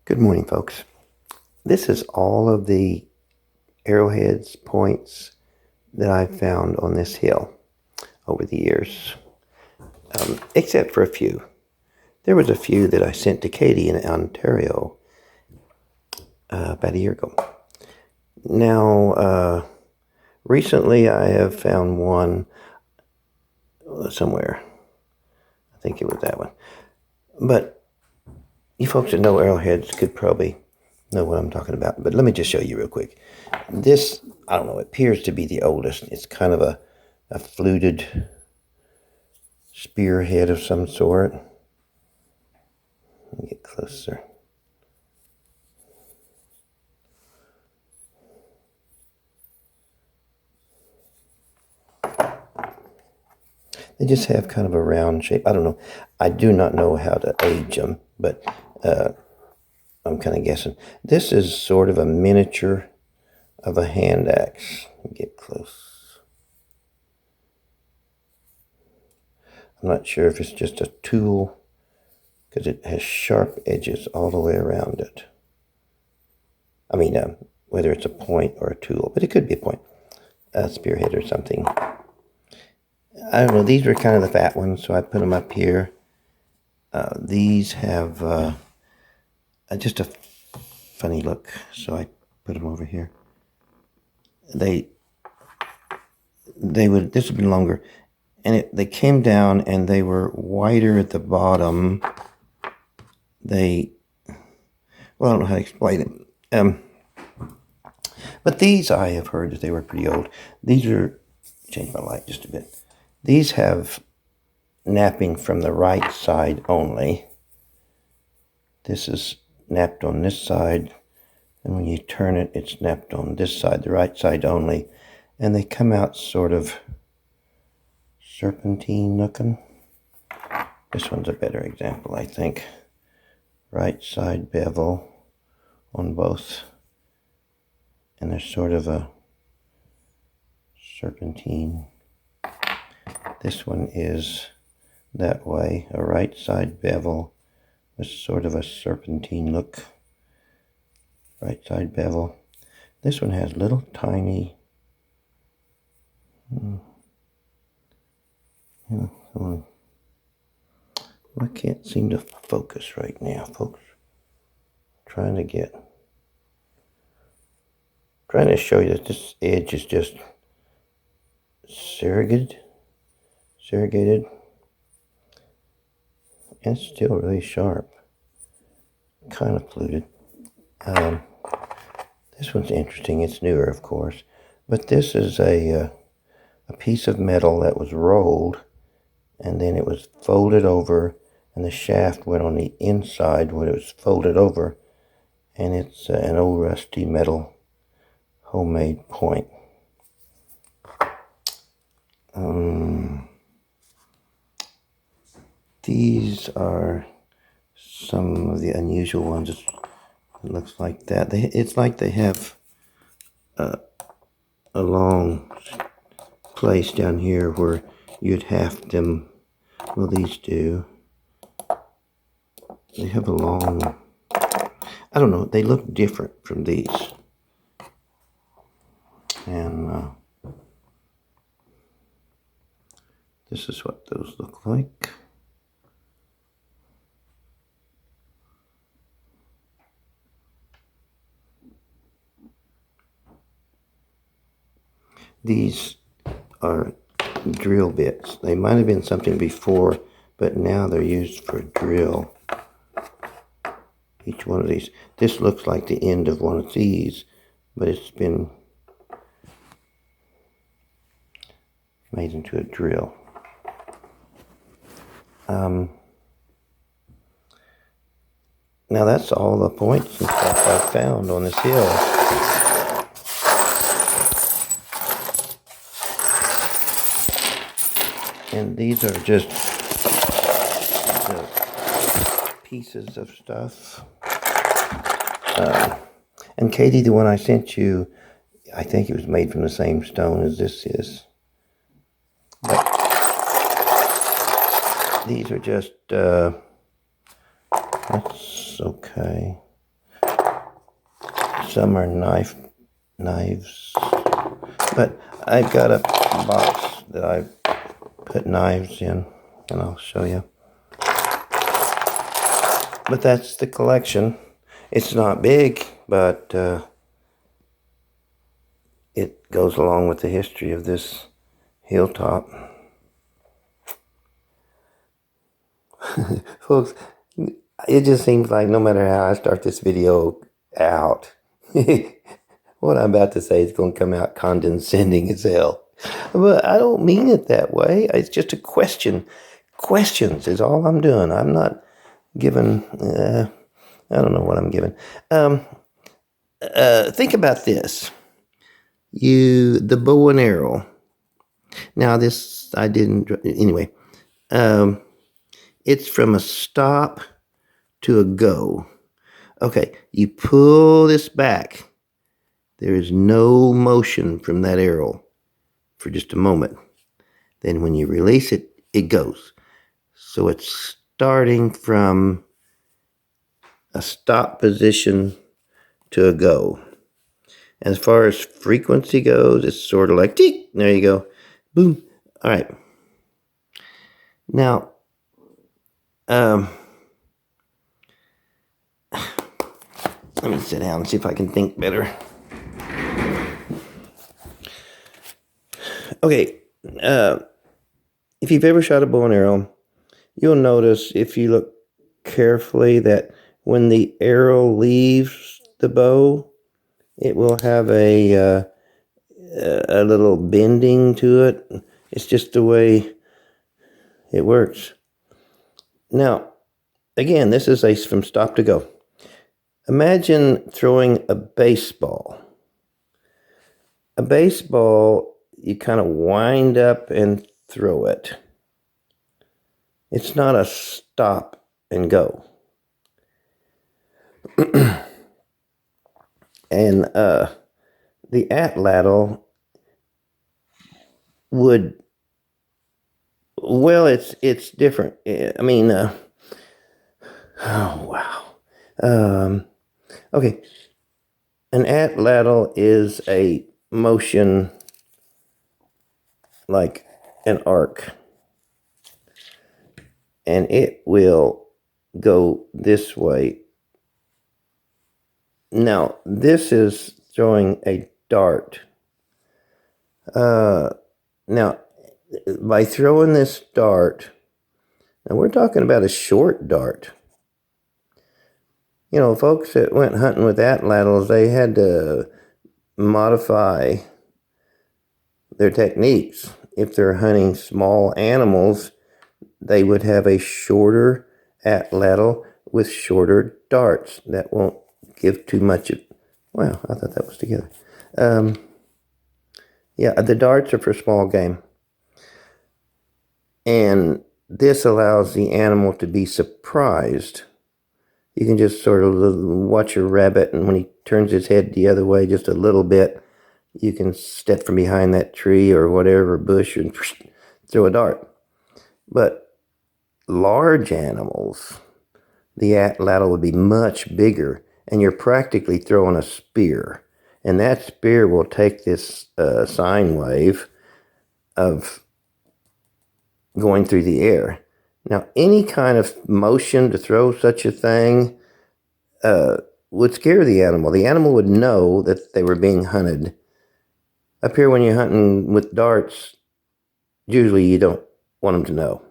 Good morning, folks. This is all of the arrowheads, points that I've found on this hill over the years, except for a few. There was a few that I sent to Katie in Ontario about a year ago. Now, recently I have found one somewhere. I think it was that one. But you folks that know arrowheads could probably know what I'm talking about. But let me just show you real quick. This, I don't know, it appears to be the oldest. It's kind of a fluted spearhead of some sort. Let me get closer. They just have kind of a round shape. I don't know. I do not know how to age them, but I'm kind of guessing. This is sort of a miniature of a hand axe. Let me get close. I'm not sure if it's just a tool because it has sharp edges all the way around it. I mean, whether it's a point or a tool, but it could be a point, a spearhead or something. I don't know. These were kind of the fat ones, so I put them up here. These have just a funny look, so I put them over here. This would have been longer, and they came down and they were wider at the bottom. Well, I don't know how to explain it. But these, I have heard that they were pretty old. These are, change my light just a bit. These have napping from the right side only. This is napped on this side, and when you turn it, it's napped on this side, the right side only. And they come out sort of serpentine looking. This one's a better example, I think. Right side bevel on both. And there's sort of a serpentine. This one is that way, a right side bevel with sort of a serpentine look. Right side bevel. This one has little tiny, I can't seem to focus right now, folks. Trying to show you that this edge is just serrated, and it's still really sharp, kind of fluted. This one's interesting. It's newer, of course, but this is a piece of metal that was rolled, and then it was folded over, and the shaft went on the inside when it was folded over, and it's an old rusty metal homemade point. These are some of the unusual ones. It looks like that. It's like they have a long place down here where you'd have them. Well, these do. They have a long, I don't know, they look different from these. And this is what those look like. These are drill bits. They might have been something before, but now they're used for drill. Each one of these. This looks like the end of one of these, but it's been made into a drill. Now that's all the points and stuff I found on this hill. And these are just the pieces of stuff. And Katie, the one I sent you, I think it was made from the same stone as this is. But these are just, that's okay. some are knives. But I've got a box that I've put knives in, and I'll show you. But that's the collection. It's not big, but it goes along with the history of this hilltop. Folks, it just seems like no matter how I start this video out, what I'm about to say is going to come out condescending as hell. But I don't mean it that way. It's just a question. Questions is all I'm doing. I'm not giving, I don't know what I'm giving. Think about this. The bow and arrow. Now this, I didn't, anyway. It's from a stop to a go. Okay, you pull this back. There is no motion from that arrow for just a moment. Then when you release it, it goes. So it's starting from a stop position to a go. As far as frequency goes, it's sort of like, tick, there you go. Boom. All right. Now, let me sit down and see if I can think better. Okay, if you've ever shot a bow and arrow, you'll notice if you look carefully that when the arrow leaves the bow, it will have a little bending to it. It's just the way it works. Now, again, this is from stop to go. Imagine throwing a baseball. A baseball, you kind of wind up and throw it. It's not a stop and go. And the atlatl would, well, it's different. I mean, oh wow. Okay, an atlatl is a motion like an arc, and it will go this way. Now, this is throwing a dart. Now, by throwing this dart, and we're talking about a short dart. You know, folks that went hunting with atlatls, they had to modify their techniques. If they're hunting small animals, they would have a shorter atlatl with shorter darts. That won't give too much of, wow, I thought that was together. Yeah, the darts are for small game. And this allows the animal to be surprised. You can just sort of watch a rabbit, and when he turns his head the other way just a little bit, you can step from behind that tree or whatever bush and throw a dart. But large animals, the atlatl would be much bigger, and you're practically throwing a spear. And that spear will take this sine wave of going through the air. Now, any kind of motion to throw such a thing would scare the animal. The animal would know that they were being hunted. Up here, when you're hunting with darts, usually you don't want them to know.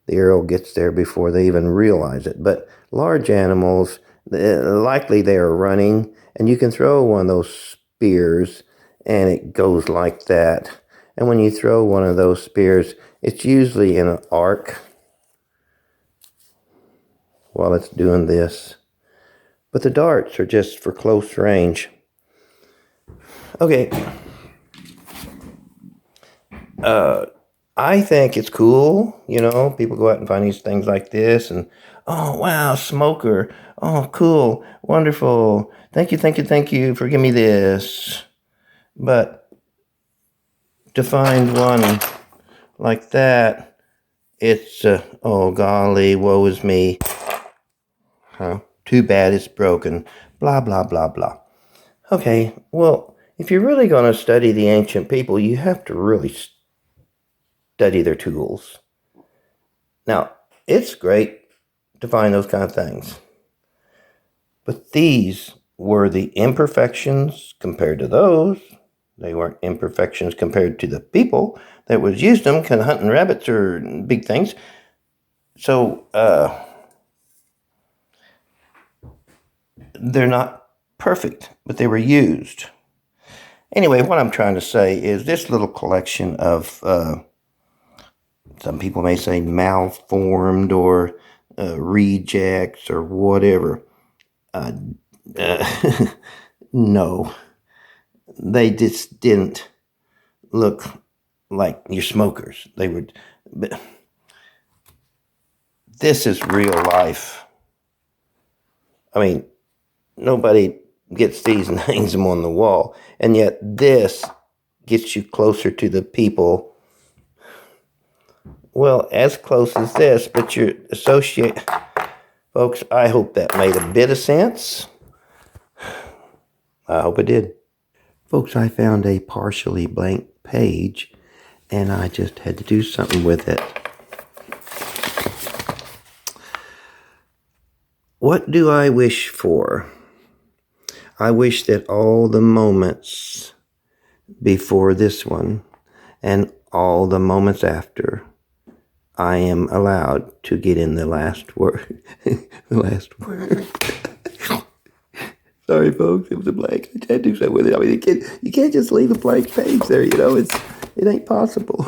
The arrow gets there before they even realize it. But large animals, likely they are running, and you can throw one of those spears, and it goes like that. And when you throw one of those spears, it's usually in an arc while it's doing this. But the darts are just for close range. Okay. I think it's cool, you know, people go out and find these things like this, and, oh, wow, smoker. Oh, cool, wonderful. Thank you for giving me this. But to find one like that, it's, oh, golly, woe is me. Huh? Too bad it's broken. Blah, blah, blah, blah. Okay, well, if you're really going to study the ancient people, you have to really study their tools. Now, it's great to find those kind of things, but these were the imperfections compared to those. They weren't imperfections compared to the people that was used them, kind of hunting rabbits or big things. So, they're not perfect, but they were used. Anyway, what I'm trying to say is this little collection of, some people may say malformed or rejects or whatever. No, they just didn't look like your smokers. They would. This is real life. I mean, nobody gets these and hangs them on the wall, and yet this gets you closer to the people. Well, as close as this, but you're associate. Folks, I hope that made a bit of sense. I hope it did. Folks, I found a partially blank page, and I just had to do something with it. What do I wish for? I wish that all the moments before this one and all the moments after, I am allowed to get in the last word. The last word. Sorry, folks, it was a blank. I had to do something with it. I mean, you can't just leave a blank page there, it ain't possible.